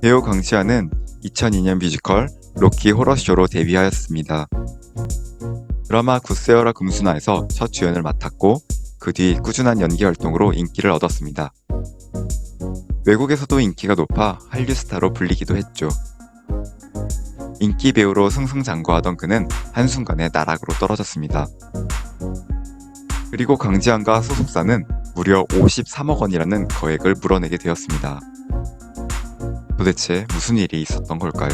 배우 강지아는 2002년 뮤지컬 로키 호러쇼로 데뷔하였습니다. 드라마 굿세어라 금수나에서 첫 주연을 맡았고 그 뒤 꾸준한 연기 활동으로 인기를 얻었습니다. 외국에서도 인기가 높아 한류 스타로 불리기도 했죠. 인기 배우로 승승장구하던 그는 한순간에 나락으로 떨어졌습니다. 그리고 강지한과 소속사는 무려 53억 원이라는 거액을 물어내게 되었습니다. 도대체 무슨 일이 있었던 걸까요?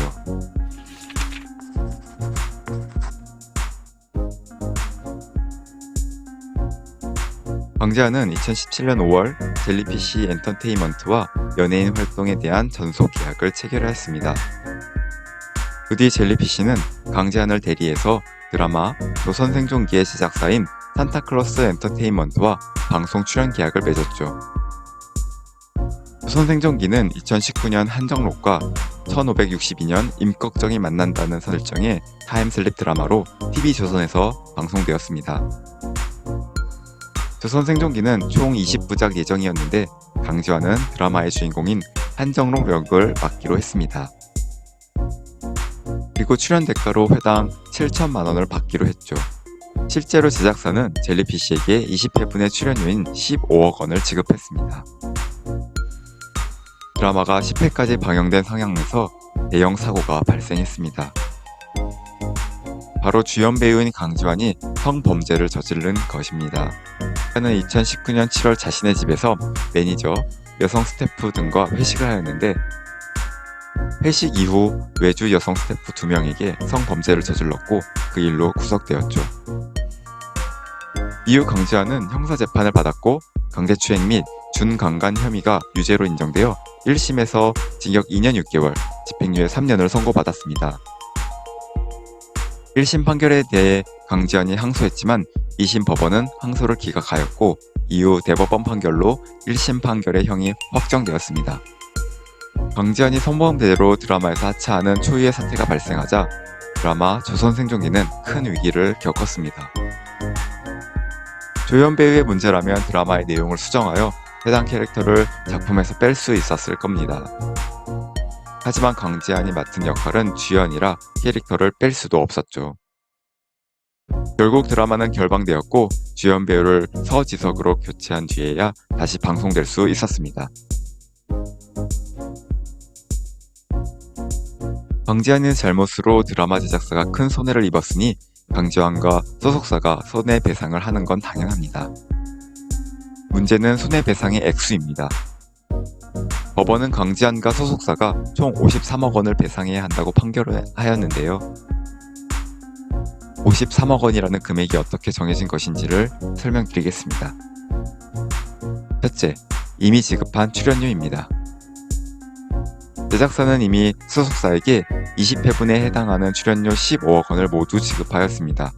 강지한은 2017년 5월 젤리피쉬 엔터테인먼트와 연예인 활동에 대한 전속 계약을 체결하였습니다. 그 뒤 젤리피쉬는 강지한을 대리해서 드라마 조선생존기의 제작사인 산타클로스 엔터테인먼트와 방송 출연 계약을 맺었죠. 조선생존기는 2019년 한정록과 1562년 임꺽정이 만난다는 설정의 타임슬립 드라마로 TV조선에서 방송되었습니다. 조선생존기는 총 20부작 예정이었는데 강지환은 드라마의 주인공인 한정록 역을 맡기로 했습니다. 그리고 출연 대가로 회당 7천만 원을 받기로 했죠. 실제로 제작사는 젤리피쉬에게 20회분의 출연료인 15억 원을 지급했습니다. 드라마가 10회까지 방영된 상영에서 대형 사고가 발생했습니다. 바로 주연 배우인 강지환이 성범죄를 저지른 것입니다. 그는 2019년 7월 자신의 집에서 매니저, 여성 스태프 등과 회식을 하였는데 회식 이후 외주 여성 스태프 2명에게 성범죄를 저질렀고 그 일로 구속되었죠. 이후 강지환은 형사재판을 받았고 강제추행 및 준강간 혐의가 유죄로 인정되어 1심에서 징역 2년 6개월, 집행유예 3년을 선고받았습니다. 1심 판결에 대해 강지환이 항소했지만 2심 법원은 항소를 기각하였고 이후 대법원 판결로 1심 판결의 형이 확정되었습니다. 강지환이 성범죄로 드라마에서 하차하는 초유의 사태가 발생하자 드라마 조선생존기는 큰 위기를 겪었습니다. 조연 배우의 문제라면 드라마의 내용을 수정하여 해당 캐릭터를 작품에서 뺄 수 있었을 겁니다. 하지만 강지한이 맡은 역할은 주연이라 캐릭터를 뺄 수도 없었죠. 결국 드라마는 결방되었고 주연 배우를 서지석으로 교체한 뒤에야 다시 방송될 수 있었습니다. 강지한의 잘못으로 드라마 제작사가 큰 손해를 입었으니 강지환과 소속사가 손해배상을 하는 건 당연합니다. 문제는 손해배상의 액수입니다. 법원은 강지환과 소속사가 총 53억 원을 배상해야 한다고 판결을 하였는데요. 53억 원이라는 금액이 어떻게 정해진 것인지를 설명드리겠습니다. 첫째, 이미 지급한 출연료입니다. 제작사는 이미 소속사에게 20회분에 해당하는 출연료 15억 원을 모두 지급하였습니다.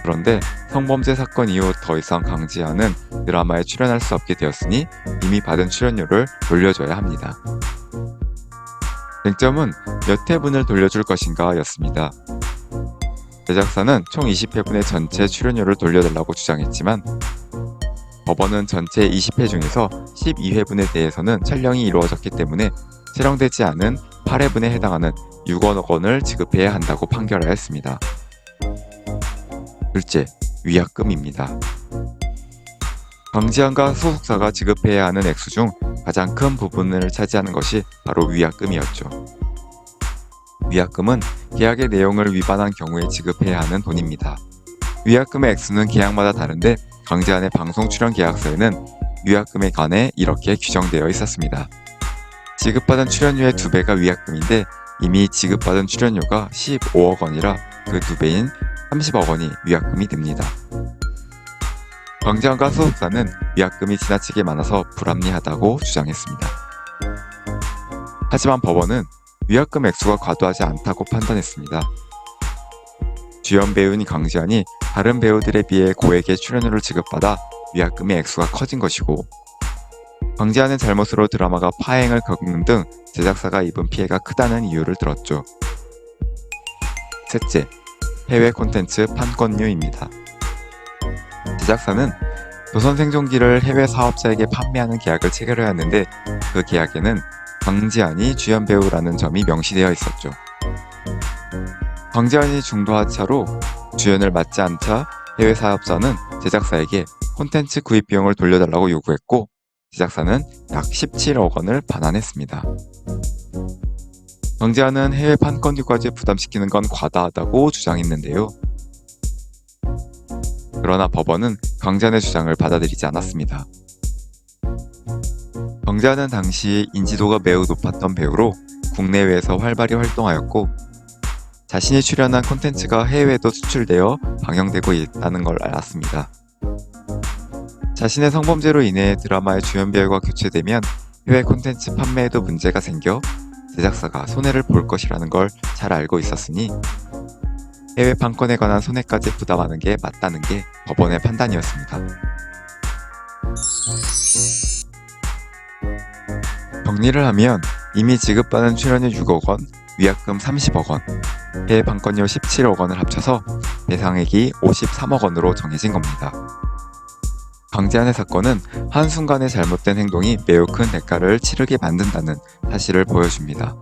그런데 성범죄 사건 이후 더 이상 강지환은 드라마에 출연할 수 없게 되었으니 이미 받은 출연료를 돌려줘야 합니다. 쟁점은 몇 회분을 돌려줄 것인가 였습니다. 제작사는 총 20회분의 전체 출연료를 돌려달라고 주장했지만 법원은 전체 20회 중에서 12회분에 대해서는 촬영이 이루어졌기 때문에 촬영되지 않은 8회분에 해당하는 6억 원을 지급해야 한다고 판결하였습니다. 둘째, 위약금입니다. 강지환과 소속사가 지급해야 하는 액수 중 가장 큰 부분을 차지하는 것이 바로 위약금이었죠. 위약금은 계약의 내용을 위반한 경우에 지급해야 하는 돈입니다. 위약금의 액수는 계약마다 다른데 강지환의 방송 출연 계약서에는 위약금에 관해 이렇게 규정되어 있었습니다. 지급받은 출연료의 2배가 위약금인데 이미 지급받은 출연료가 15억 원이라 그 2배인 30억 원이 위약금이 됩니다. 강지환과 소속사는 위약금이 지나치게 많아서 불합리하다고 주장했습니다. 하지만 법원은 위약금 액수가 과도하지 않다고 판단했습니다. 주연 배우인 강지환이 다른 배우들에 비해 고액의 출연료를 지급받아 위약금의 액수가 커진 것이고 강지환의 잘못으로 드라마가 파행을 겪는 등 제작사가 입은 피해가 크다는 이유를 들었죠. 셋째, 해외 콘텐츠 판권료입니다. 제작사는 조선생존기를 해외 사업자에게 판매하는 계약을 체결하였는데 그 계약에는 강지한이 주연 배우라는 점이 명시되어 있었죠. 강지한이 중도 하차로 주연을 맡지 않자 해외 사업자는 제작사에게 콘텐츠 구입 비용을 돌려달라고 요구했고 제작사는 약 17억 원을 반환했습니다. 강지한은 해외 판권료까지 부담시키는 건 과다하다고 주장했는데요. 그러나 법원은 강지한의 주장을 받아들이지 않았습니다. 강지한은 당시 인지도가 매우 높았던 배우로 국내외에서 활발히 활동하였고 자신이 출연한 콘텐츠가 해외에도 수출되어 방영되고 있다는 걸 알았습니다. 자신의 성범죄로 인해 드라마의 주연 배우가 교체되면 해외 콘텐츠 판매에도 문제가 생겨 제작사가 손해를 볼 것이라는 걸 잘 알고 있었으니 해외 판권에 관한 손해까지 부담하는 게 맞다는 게 법원의 판단이었습니다. 정리를 하면 이미 지급받은 출연료 6억 원, 위약금 30억 원, 해외 판권료 17억 원을 합쳐서 배상액이 53억 원으로 정해진 겁니다. 강지한의 사건은 한순간의 잘못된 행동이 매우 큰 대가를 치르게 만든다는 사실을 보여줍니다.